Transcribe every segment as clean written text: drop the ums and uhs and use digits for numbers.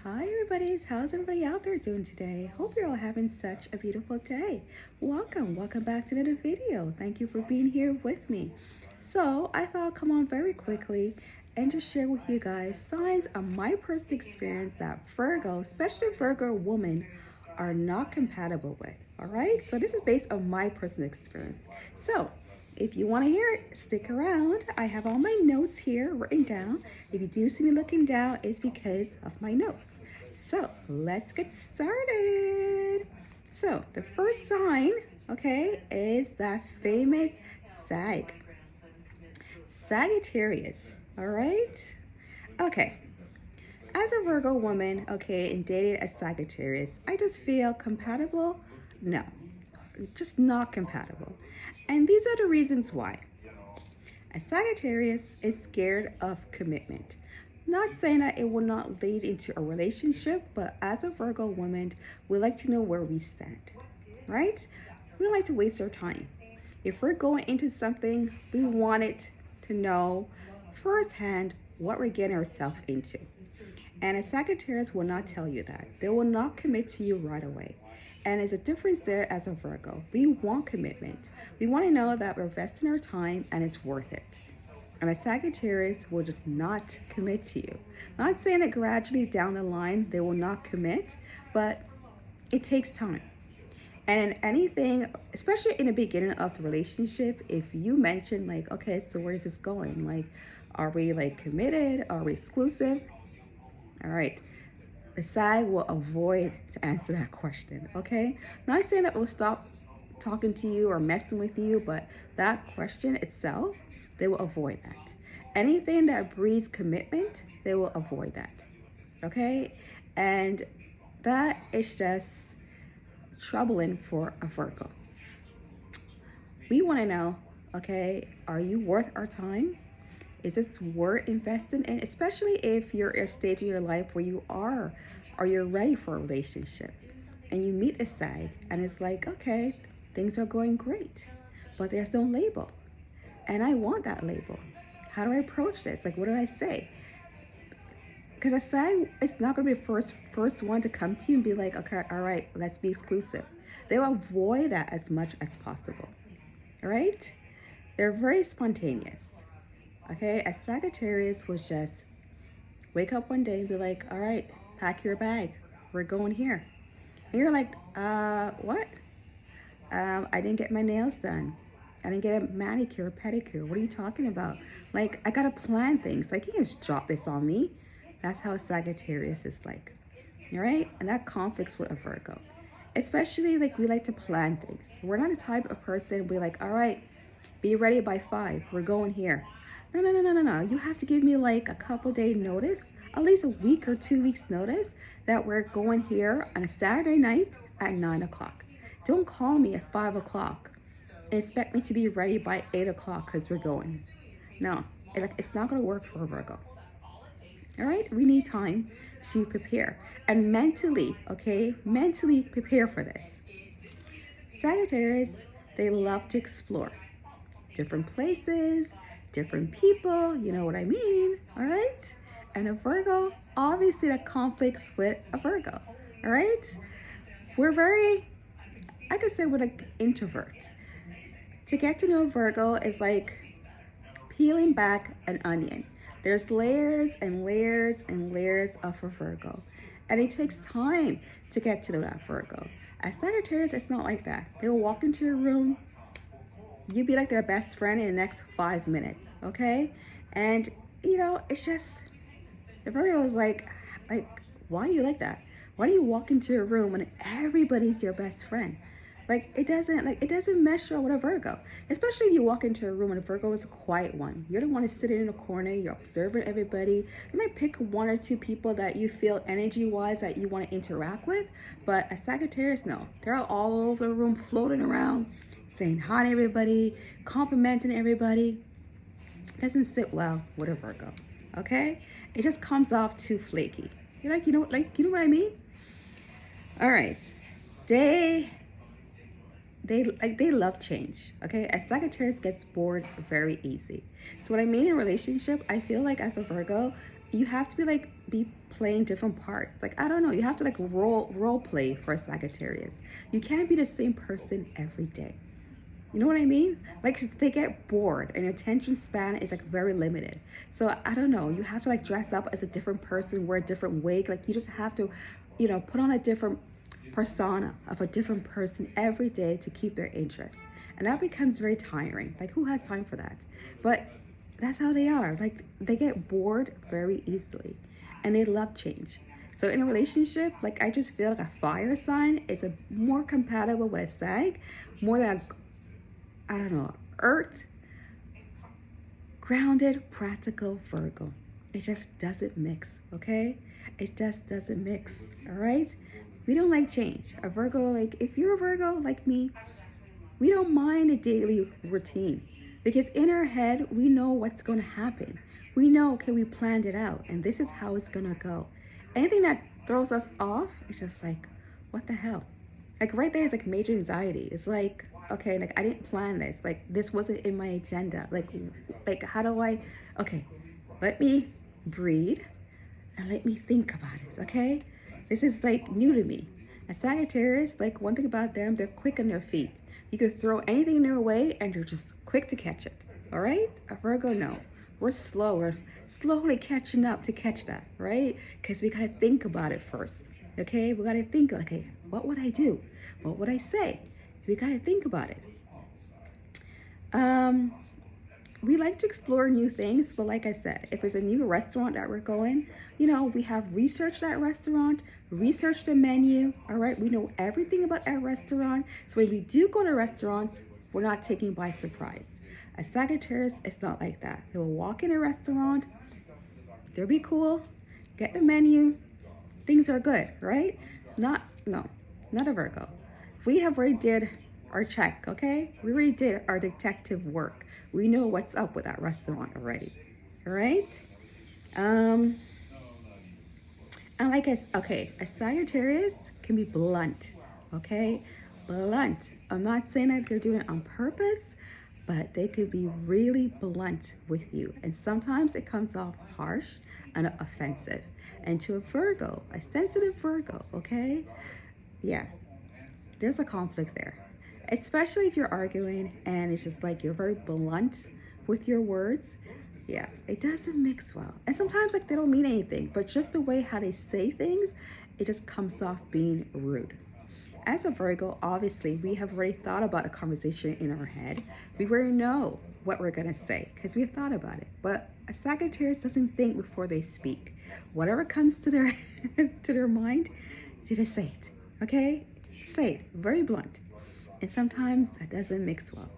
Hi everybody, how's everybody out there doing today? Hope you're all having such a beautiful day. Welcome back to another video. Thank you for being here with me. So I thought I'd come on very quickly and just share with you guys signs of my personal experience that Virgo, especially Virgo women, are not compatible with. All right, so this is based on my personal experience. So if you want to hear it, stick around. I have all my notes here written down. If you do see me looking down, it's because of my notes. So let's get started. So the first sign, okay, is that famous Sagittarius. All right. Okay. As a Virgo woman, okay, and dated a Sagittarius, I just feel compatible? No, just not compatible. And these are the reasons why. A Sagittarius is scared of commitment. Not saying that it will not lead into a relationship, but as a Virgo woman, we like to know where we stand, right? We don't like to waste our time. If we're going into something, we want it to know firsthand what we're getting ourselves into. And a Sagittarius will not tell you that. They will not commit to you right away. And there's a difference there as a Virgo. We want commitment. We want to know that we're investing our time and it's worth it. And a Sagittarius will just not commit to you. Not saying that gradually down the line they will not commit, but it takes time. And in anything, especially in the beginning of the relationship, if you mention like, okay, so where's this going? Like, are we like committed? Are we exclusive? All right. The Sag will avoid to answer that question, okay? Not saying that we'll stop talking to you or messing with you, but that question itself, they will avoid that. Anything that breeds commitment, they will avoid that, okay? And that is just troubling for a Virgo. We want to know, okay, are you worth our time? Is this worth investing in? Especially if you're at a stage in your life where you are, or you're ready for a relationship. And you meet a Sag, and it's like, okay, things are going great, but there's no label. And I want that label. How do I approach this? Like, what do I say? Because a Sag is not going to be the first one to come to you and be like, okay, all right, let's be exclusive. They'll avoid that as much as possible. All right? They're very spontaneous. Okay, a Sagittarius was just wake up one day and be like, all right, pack your bag. We're going here. And you're like, what? I didn't get my nails done. I didn't get a manicure or pedicure. What are you talking about? Like, I got to plan things. Like, you can just drop this on me. That's how a Sagittarius is like. All right? And that conflicts with a Virgo. Especially, like, we like to plan things. We're not the type of person, we're like, all right, be ready by 5. We're going here. No. You have to give me like a couple day notice, at least a week or 2 weeks notice that we're going here on a Saturday night at 9 o'clock. Don't call me at 5 o'clock and expect me to be ready by 8 o'clock because we're going. No, it's not going to work for a Virgo. All right, we need time to prepare and mentally prepare for this. Sagittarius, they love to explore different places, different people, you know what I mean, all right? And a Virgo, obviously that conflicts with a Virgo, all right? I could say we're like introvert. To get to know Virgo is like peeling back an onion. There's layers and layers and layers of a Virgo. And it takes time to get to know that Virgo. As Sagittarius, it's not like that. They will walk into your room, you'd be like their best friend in the next 5 minutes, okay? And, you know, it's just, the Virgo is like, why are you like that? Why do you walk into a room when everybody's your best friend? It doesn't mesh with a Virgo. Especially if you walk into a room and a Virgo is a quiet one. You're the one that's sitting in a corner, you're observing everybody. You might pick 1 or 2 people that you feel energy-wise that you want to interact with, but a Sagittarius, no. They're all over the room, floating around, saying hi to everybody, complimenting everybody. It doesn't sit well with a Virgo, okay? It just comes off too flaky. You're like, you know what I mean? All right, they love change, okay? A Sagittarius gets bored very easy. So what I mean in a relationship, I feel like as a Virgo, you have to be playing different parts. Like, I don't know, you have to like role play for a Sagittarius. You can't be the same person every day. You know what I mean? Like, 'cause they get bored and your attention span is like very limited. So I don't know, you have to like dress up as a different person, wear a different wig. Like, you just have to, put on a different persona of a different person every day to keep their interest. And that becomes very tiring. Like, who has time for that? But that's how they are. Like, they get bored very easily and they love change. So in a relationship, like, I just feel like a fire sign is a more compatible with a Sag more than a, I don't know, earth, grounded, practical Virgo. It just doesn't mix, okay? It just doesn't mix, all right? We don't like change. A Virgo, like, if you're a Virgo like me, we don't mind a daily routine because in our head, we know what's going to happen. We know, okay, we planned it out and this is how it's going to go. Anything that throws us off, it's just like, what the hell? Like, right there is like major anxiety. It's like, okay, like, I didn't plan this. Like, this wasn't in my agenda. Like how do I, okay, let me breathe and let me think about it, okay? This is like new to me. A Sagittarius, like, one thing about them, they're quick on their feet. You could throw anything in their way and they're just quick to catch it, all right? A Virgo, no. We're slow. We're slowly catching up to catch that, right? Because we got to think about it first, okay? We got to think, okay, what would I do? What would I say? We got to think about it. We like to explore new things, but like I said, if it's a new restaurant that we're going, we have researched that restaurant, researched the menu, all right? We know everything about that restaurant. So when we do go to restaurants, we're not taken by surprise. A Sagittarius is not like that. They will walk in a restaurant, they'll be cool, get the menu, things are good, right? Not a Virgo. We have already did our check, okay? We already did our detective work. We know what's up with that restaurant already, all right? And like a Sagittarius can be blunt, okay? Blunt. I'm not saying that they're doing it on purpose, but they could be really blunt with you. And sometimes it comes off harsh and offensive. And to a Virgo, a sensitive Virgo, okay? Yeah, there's a conflict there. Especially if you're arguing and it's just like you're very blunt with your words. Yeah, it doesn't mix well. And sometimes like they don't mean anything, but just the way how they say things, it just comes off being rude. As a Virgo, obviously, we have already thought about a conversation in our head. We already know what we're gonna say because we thought about it. But a Sagittarius doesn't think before they speak. Whatever comes to their to their mind, they just say it. Okay, say it very blunt. And sometimes that doesn't mix well.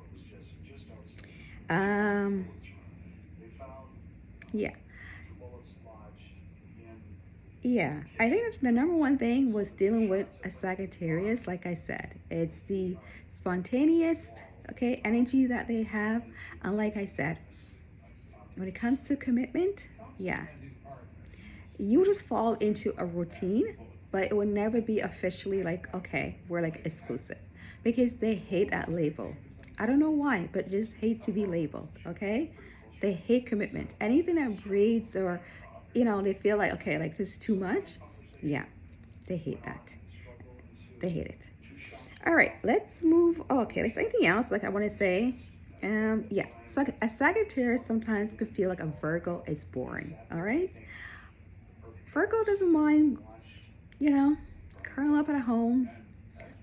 Yeah, I think the number one thing was dealing with a Sagittarius. Like I said, it's the spontaneous, okay, energy that they have. And like I said, when it comes to commitment, yeah, you just fall into a routine, but it will never be officially like, okay, we're like exclusive. Because they hate that label. I don't know why, but just hate to be labeled, okay? They hate commitment. Anything that breeds or, they feel like, okay, like this is too much. Yeah, they hate that. They hate it. All right, let's move. Oh, okay, there's anything else like I want to say? Yeah, so a Sagittarius sometimes could feel like a Virgo is boring, all right? Virgo doesn't mind, curling up at home,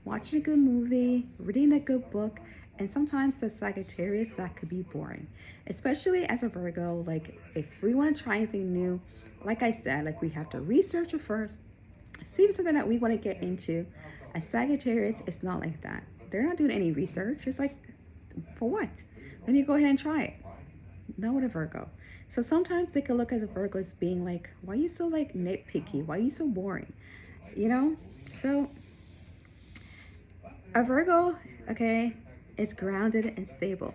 watching a good movie, reading a good book, and sometimes the Sagittarius, that could be boring. Especially as a Virgo, like if we want to try anything new, like I said, like we have to research it first, see if it's something that we want to get into. A Sagittarius is not like that. They're not doing any research. It's like, for what? Let me go ahead and try it. Not with a Virgo. So sometimes they could look at a Virgo as being like, why are you so like nitpicky? Why are you so boring? So a Virgo, okay, is grounded and stable.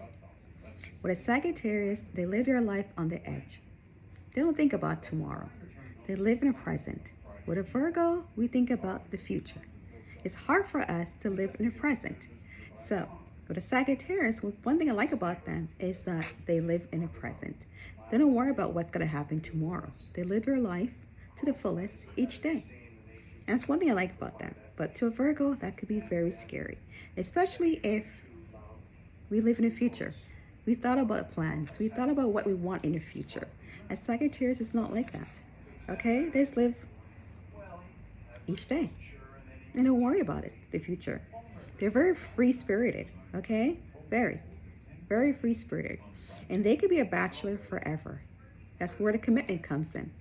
With a Sagittarius, they live their life on the edge. They don't think about tomorrow. They live in the present. With a Virgo, we think about the future. It's hard for us to live in the present. So with a Sagittarius, one thing I like about them is that they live in the present. They don't worry about what's going to happen tomorrow. They live their life to the fullest each day. And that's one thing I like about them. But to a Virgo, that could be very scary, especially if we live in the future. We thought about plans. We thought about what we want in the future. As Sagittarius, it's not like that. Okay? They just live each day. And don't worry about it, the future. They're very free-spirited. Okay? Very. Very free-spirited. And they could be a bachelor forever. That's where the commitment comes in.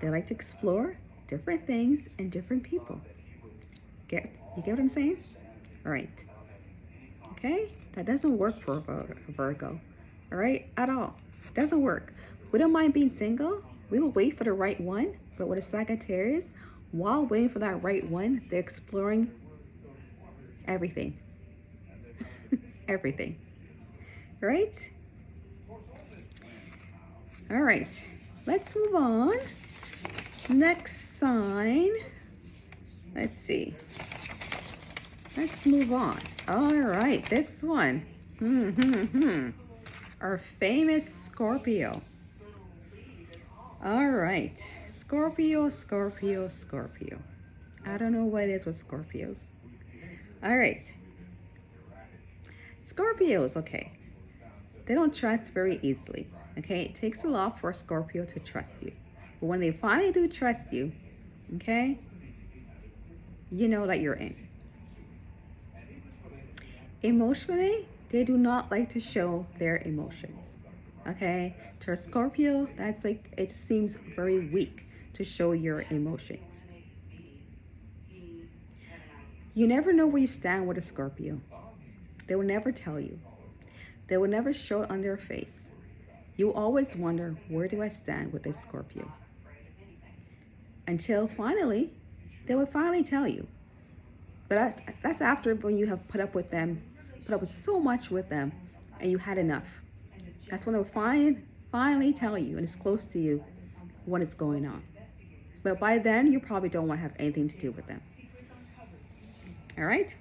They like to explore different things and different people. You get what I'm saying? All right. Okay? That doesn't work for a Virgo. All right? At all. It doesn't work. We don't mind being single. We will wait for the right one. But with a Sagittarius, while waiting for that right one, they're exploring everything. Everything. All right? All right. Let's move on. Next sign. Let's see. Let's move on. All right, this one. Our famous Scorpio. All right, Scorpio, Scorpio, Scorpio. I don't know what it is with Scorpios. All right. Scorpios, okay. They don't trust very easily. Okay, it takes a lot for a Scorpio to trust you. But when they finally do trust you, okay, you know that you're in. Emotionally, they do not like to show their emotions. Okay, to a Scorpio, that's like, it seems very weak to show your emotions. You never know where you stand with a Scorpio. They will never tell you. They will never show it on their face. You always wonder, where do I stand with this Scorpio? Until finally, they will finally tell you. But that's after when you have put up with so much with them, and you had enough. That's when they'll finally tell you, and it's close to you, what is going on. But by then, you probably don't want to have anything to do with them. All right?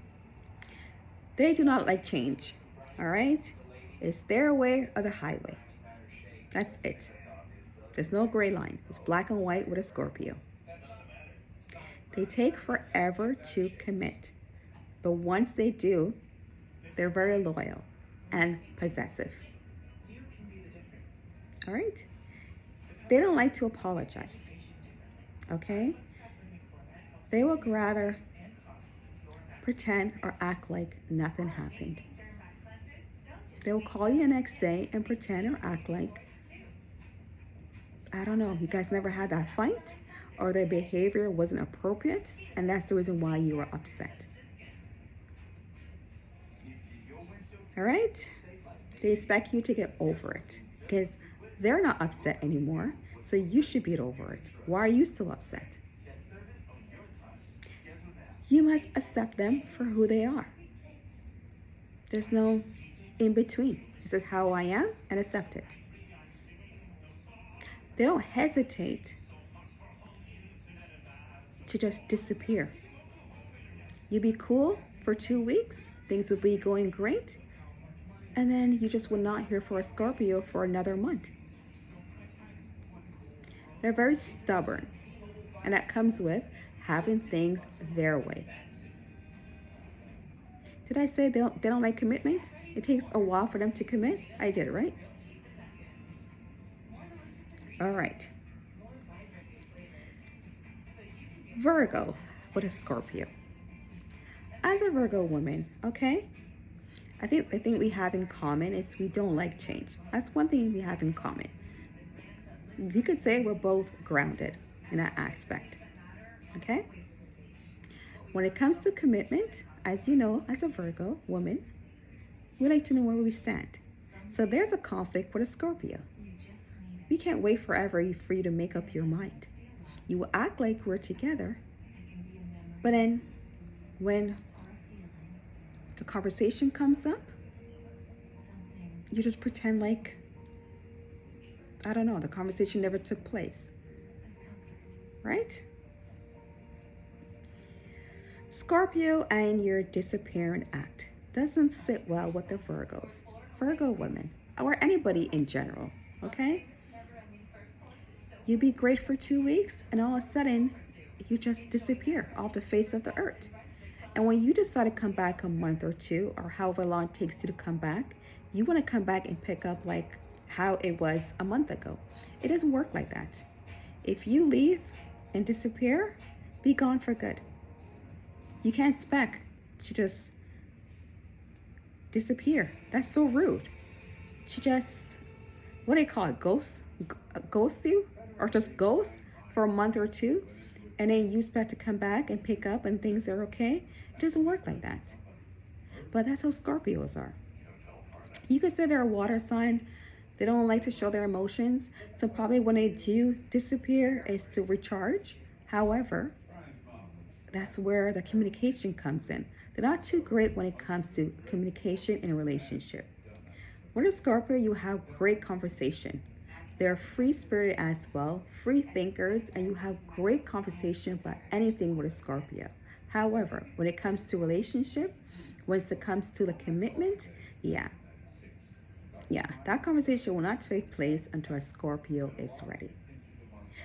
They do not like change. All right? It's their way or the highway. That's it. There's no gray line. It's black and white with a Scorpio. They take forever to commit. But once they do, they're very loyal and possessive. All right? They don't like to apologize. Okay? They would rather pretend or act like nothing happened. They will call you the next day and pretend or act like, I don't know, you guys never had that fight, or their behavior wasn't appropriate, and that's the reason why you were upset. All right? They expect you to get over it because they're not upset anymore, so you should get over it. Why are you still upset? You must accept them for who they are. There's no in between. This is how I am, and accept it. They don't hesitate to just disappear. You be cool for 2 weeks, things will be going great, and then you just will not hear from a Scorpio for another month. They're very stubborn, and that comes with having things their way. Did I say they don't like commitment? It takes a while for them to commit. I did it, right? All right. Virgo with a Scorpio. As a Virgo woman, okay? I think the thing we have in common is we don't like change. That's one thing we have in common. You could say we're both grounded in that aspect, okay? When it comes to commitment, as you know, as a Virgo woman, we like to know where we stand. So there's a conflict with a Scorpio. We can't wait forever for you to make up your mind. You will act like we're together, but then when the conversation comes up, you just pretend like, I don't know, the conversation never took place, right? Scorpio and your disappearing act doesn't sit well with the Virgos, Virgo women, or anybody in general, okay? You be great for 2 weeks, and all of a sudden, you just disappear off the face of the earth. And when you decide to come back a month or two, or however long it takes you to come back, you want to come back and pick up like how it was a month ago. It doesn't work like that. If you leave and disappear, be gone for good. You can't expect to just disappear. That's so rude. To just, what do they call it, ghost you? Or just ghost for a month or two, and then you expect to come back and pick up and things are okay. It doesn't work like that. But that's how Scorpios are. You could say they're a water sign. They don't like to show their emotions. So probably when they do disappear, it's to recharge. However, that's where the communication comes in. They're not too great when it comes to communication in a relationship. With a Scorpio, you have great conversation. They're free-spirited as well, free thinkers, and you have great conversation about anything with a Scorpio. However, when it comes to relationship, when it comes to the commitment, yeah, that conversation will not take place until a Scorpio is ready.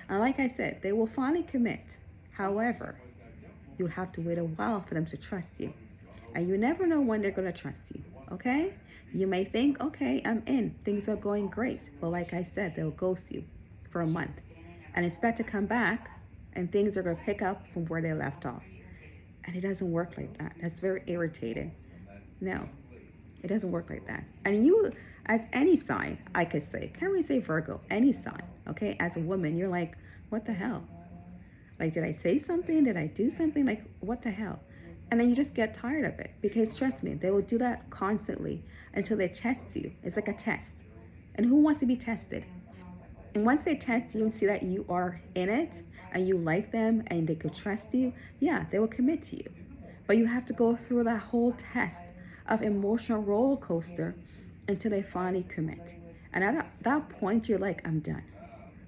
And like I said, they will finally commit. However, you'll have to wait a while for them to trust you. And you never know when they're going to trust you, okay? You may think, okay, I'm in. Things are going great. But like I said, they'll ghost you for a month and expect to come back and things are going to pick up from where they left off. And it doesn't work like that. That's very irritating. No, it doesn't work like that. And you, as any sign, I could say, can't really say Virgo, any sign, okay? As a woman, you're like, what the hell? Like, did I say something? Did I do something? Like, what the hell? And then you just get tired of it because trust me, they will do that constantly until they test you. It's like a test. And who wants to be tested? And once they test you and see that you are in it and you like them and they could trust you, yeah, they will commit to you. But you have to go through that whole test of emotional roller coaster until they finally commit. And at that point, you're like, I'm done.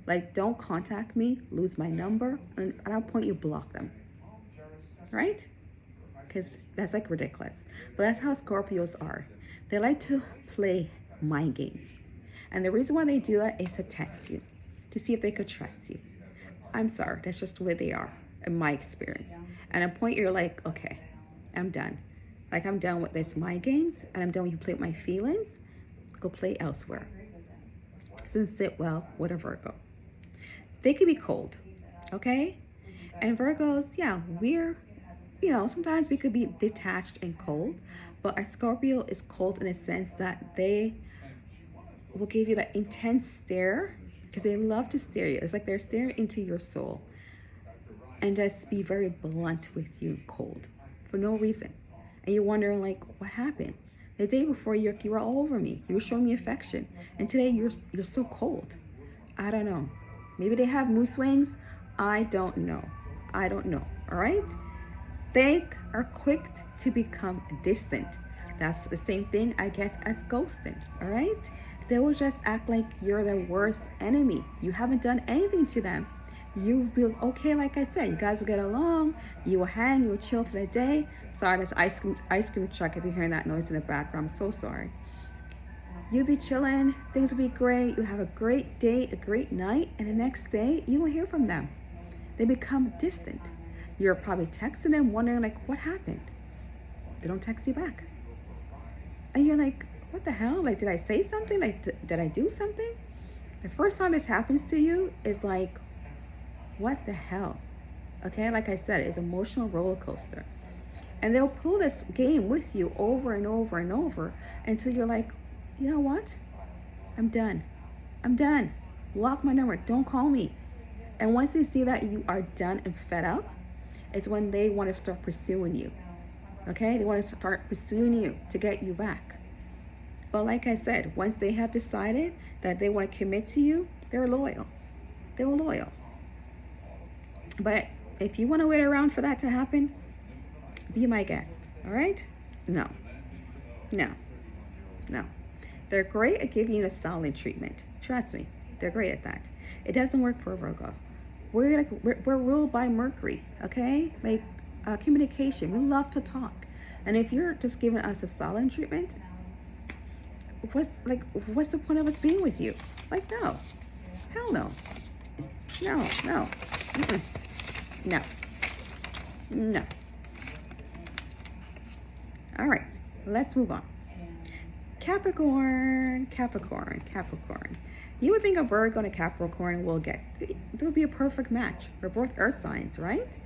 Like, don't contact me, lose my number. And at that point, you block them. Right? Because that's like ridiculous. But that's how Scorpios are. They like to play mind games. And the reason why they do that is to test you, to see if they could trust you. I'm sorry, that's just the way they are, in my experience. And at a point you're like, okay, I'm done. Like, I'm done with this mind games, and I'm done with you play with my feelings. Go play elsewhere. Doesn't sit well with a Virgo. They can be cold, okay? And Virgos, yeah, sometimes we could be detached and cold, but a Scorpio is cold in a sense that they will give you that intense stare because they love to stare you. It's like they're staring into your soul and just be very blunt with you, cold, for no reason. And you're wondering, like, what happened? The day before, you were all over me. You were showing me affection. And today, you're so cold. I don't know. Maybe they have mood swings. I don't know. All right? They are quick to become distant. That's the same thing, I guess, as ghosting, all right? They will just act like you're their worst enemy. You haven't done anything to them. You'll be okay, like I said. You guys will get along. You will hang. You will chill for the day. Sorry, that's ice cream truck. If you're hearing that noise in the background, I'm so sorry. You'll be chilling. Things will be great. You'll have a great day, a great night. And the next day, you won't hear from them. They become distant. You're probably texting them, wondering, like, what happened? They don't text you back. And you're like, what the hell? Like, did I say something? Like, did I do something? The first time this happens to you is like, what the hell? Okay, like I said, it's emotional roller coaster. And they'll pull this game with you over and over and over until you're like, you know what? I'm done. Block my number. Don't call me. And once they see that you are done and fed up, it's when they want to start pursuing you. Okay? They want to start pursuing you to get you back. But like I said, once they have decided that they want to commit to you, they're loyal. But if you want to wait around for that to happen, be my guest. All right? No. They're great at giving you a silent treatment. Trust me. They're great at that. It doesn't work for a Virgo. We're ruled by Mercury, okay? Like communication. We love to talk. And if you're just giving us a silent treatment, what's the point of us being with you? Like, no. Hell no. No, no. Mm-mm. No. No. All right, let's move on. Capricorn, Capricorn, Capricorn. You would think a Virgo and a Capricorn there'll be a perfect match. We're both earth signs, right?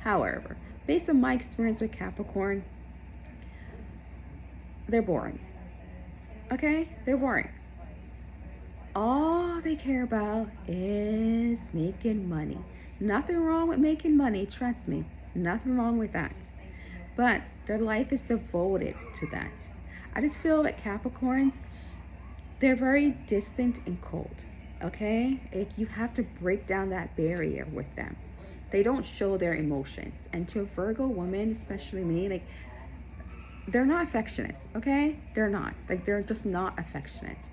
However, based on my experience with Capricorn, they're boring. Okay? They're boring. All they care about is making money. Nothing wrong with making money, trust me. Nothing wrong with that. But their life is devoted to that. I just feel that Capricorns, they're very distant and cold, okay? You have to break down that barrier with them. They don't show their emotions. And to a Virgo woman, especially me, like, they're not affectionate, okay? They're not. Like, they're just not affectionate.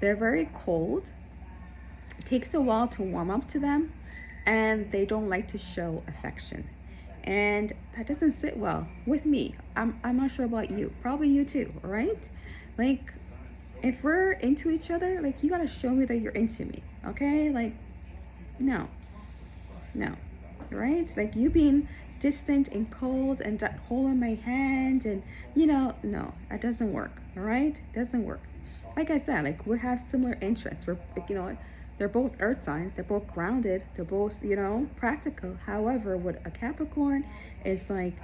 They're very cold. It takes a while to warm up to them, and they don't like to show affection. And that doesn't sit well with me. I'm not sure about you. Probably you too, all right? Like, if we're into each other, like, you gotta show me that you're into me, okay? Like, no, right? Like, you being distant and cold and holding my hand and, no, that doesn't work, all right? Doesn't work. Like I said, like, we have similar interests. We're, they're both earth signs. They're both grounded. They're both, practical. However, with a Capricorn, it's like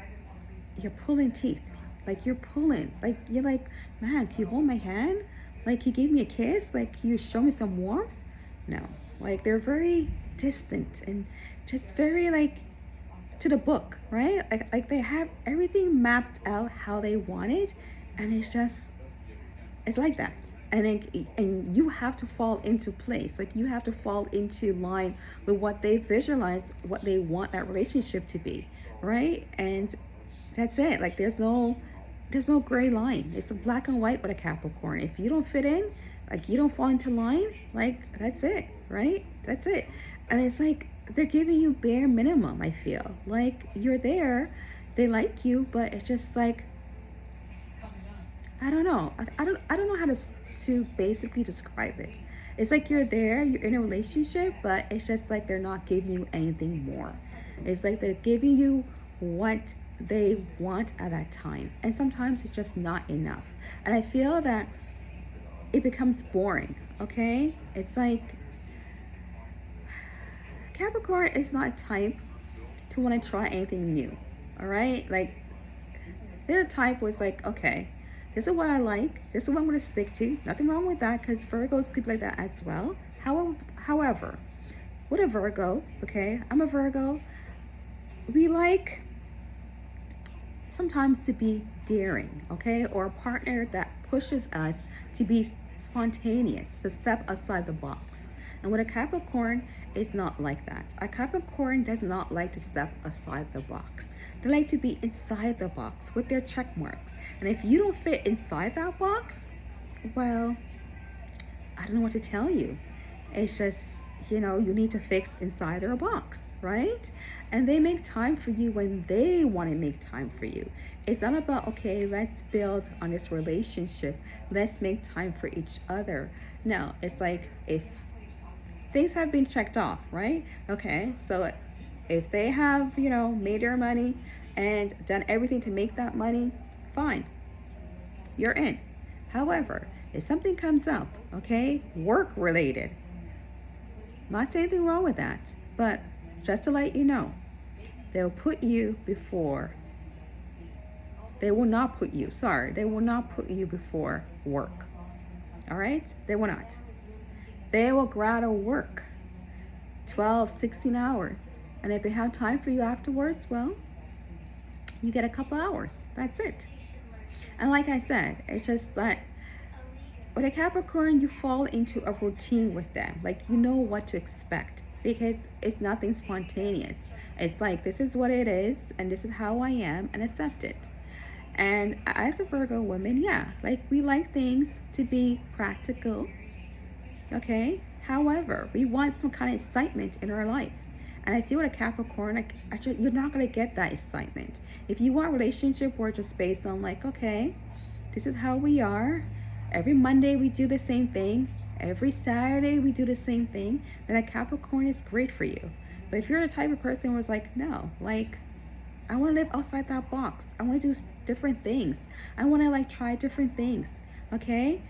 you're pulling teeth. Like, you're pulling. Like, you're like, man, can you hold my hand? Like, you gave me a kiss? Like, can you show me some warmth? No. Like, they're very distant and just very, like, to the book, right? Like they have everything mapped out how they want it, and it's like that. And you have to fall into place. Like, you have to fall into line with what they visualize, what they want that relationship to be, right? And that's it. Like, there's no gray line. It's a black and white with a Capricorn. If you don't fit in, like, you don't fall into line, like, that's it, right? That's it. And it's like they're giving you bare minimum, I feel. Like, you're there, they like you, but it's just like, I don't know. I don't know how to basically describe it. It's like you're there, you're in a relationship, but it's just like they're not giving you anything more. It's like they're giving you what they want at that time. And sometimes it's just not enough. And I feel that it becomes boring, okay? It's like Capricorn is not a type to want to try anything new, all right? Like, they're a type where it's like, okay, this is what I like. This is what I'm going to stick to. Nothing wrong with that, because Virgos could be like that as well. However, with a Virgo, okay, I'm a Virgo, we like sometimes to be daring, okay, or a partner that pushes us to be spontaneous, to step outside the box. And with a Capricorn, it's not like that. A Capricorn does not like to step aside the box. They like to be inside the box with their check marks. And if you don't fit inside that box, well, I don't know what to tell you. It's just, you need to fix inside their box, right? And they make time for you when they want to make time for you. It's not about, okay, let's build on this relationship. Let's make time for each other. No, it's like, if things have been checked off, right? Okay, so if they have, made their money and done everything to make that money, fine, you're in. However, if something comes up, okay, work related, not saying anything wrong with that, but just to let you know, they will not put you before work. All right? They will not. They will go out of work 12, 16 hours. And if they have time for you afterwards, well, you get a couple hours. That's it. And like I said, it's just that with a Capricorn, you fall into a routine with them. Like, you know what to expect, because it's nothing spontaneous. It's like, this is what it is, and this is how I am, and accept it. And as a Virgo woman, yeah, like, we like things to be practical, okay? However, we want some kind of excitement in our life. And I feel with a Capricorn, like, you're not going to get that excitement. If you want a relationship where it's just based on, like, okay, this is how we are. Every Monday we do the same thing. every Saturday we do the same thing, then a Capricorn is great for you. But if you're the type of person who's like, no, like, I want to live outside that box. I want to do different things. I want to like try different things. Okay?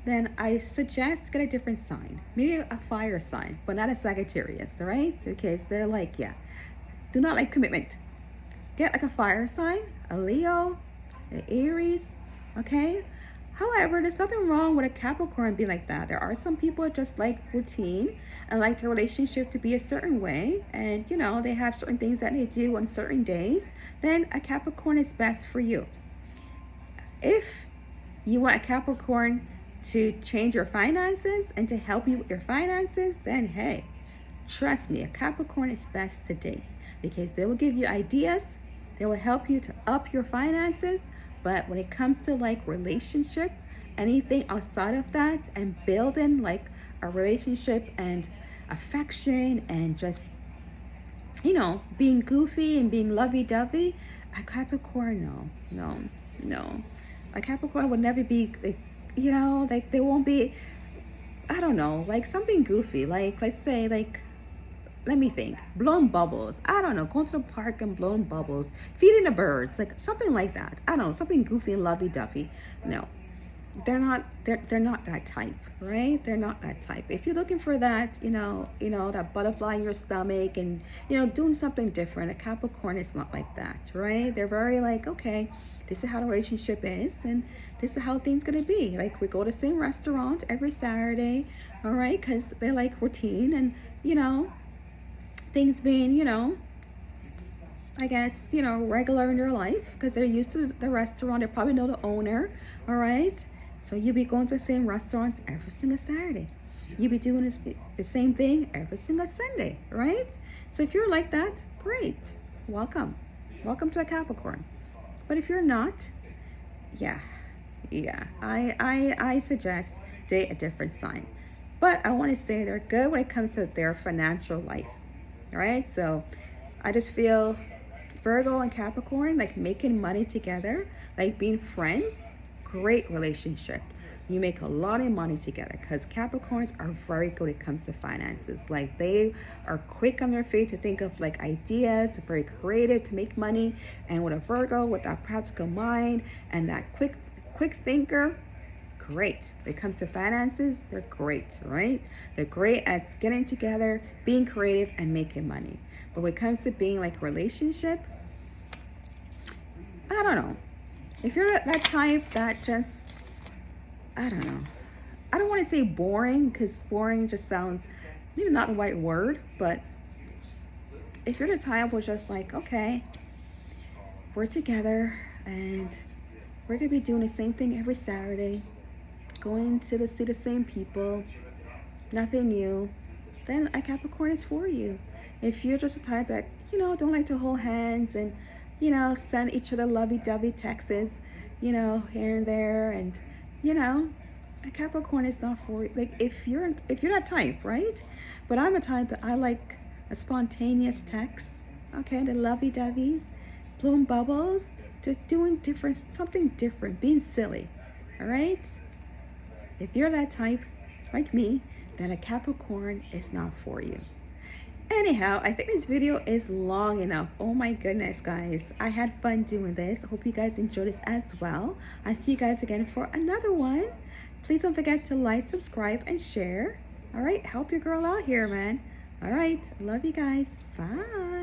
Then I suggest get a different sign. Maybe a fire sign, but not a Sagittarius, all right? Because they're like, yeah, do not like commitment. Get like a fire sign, a Leo, an Aries, okay? However, there's nothing wrong with a Capricorn being like that. There are some people that just like routine and like their relationship to be a certain way. And, you know, they have certain things that they do on certain days. Then a Capricorn is best for you. If you want a Capricorn to change your finances and to help you with your finances, then hey, trust me, a Capricorn is best to date because they will give you ideas. They will help you to up your finances. But when it comes to like relationship, anything outside of that and building like a relationship and affection and just, you know, being goofy and being lovey-dovey, a Capricorn, no. A Capricorn would never be, like, you know, like they won't be, I don't know, like something goofy. Like, let's say like, let me think, blowing bubbles. I don't know, going to the park and blowing bubbles, feeding the birds, like something like that. I don't know, something goofy and lovey-dovey. No, they're not that type, right? They're not that type. If you're looking for that, you know, that butterfly in your stomach and, you know, doing something different, a Capricorn is not like that, right? They're very like, okay, this is how the relationship is and this is how things gonna be. Like we go to the same restaurant every Saturday, all right? Because they like routine and, you know, things being, you know, I guess, you know, regular in their life because they're used to the restaurant. They probably know the owner, all right? So you'll be going to the same restaurants every single Saturday. You'll be doing the same thing every single Sunday, right? So if you're like that, great. Welcome. Welcome to a Capricorn. But if you're not, yeah, I suggest date a different sign. But I want to say they're good when it comes to their financial life. All right, so I just feel Virgo and Capricorn, like making money together, like being friends, great relationship. You make a lot of money together because Capricorns are very good when it comes to finances. Like they are quick on their feet to think of like ideas, very creative to make money. And with a Virgo, with that practical mind and that quick thinker, great. When it comes to finances, they're great, right? They're great at getting together, being creative, and making money. But when it comes to being like a relationship, I don't know. If you're that type that just, I don't know. I don't want to say boring because boring just sounds maybe not the right word, but if you're the type who's just like, okay, we're together and we're going to be doing the same thing every Saturday, going to see the same people, nothing new, then a Capricorn is for you. If you're just a type that, you know, don't like to hold hands and, you know, send each other lovey-dovey texts, you know, here and there, and, you know, a Capricorn is not for you. Like if you're that type, right? But I'm a type that I like a spontaneous text, okay, the lovey-doveys, bloom bubbles, just doing something different, being silly, all right? If you're that type, like me, then a Capricorn is not for you. Anyhow, I think this video is long enough. Oh my goodness, guys. I had fun doing this. I hope you guys enjoyed this as well. I'll see you guys again for another one. Please don't forget to like, subscribe, and share. All right, help your girl out here, man. All right, love you guys. Bye.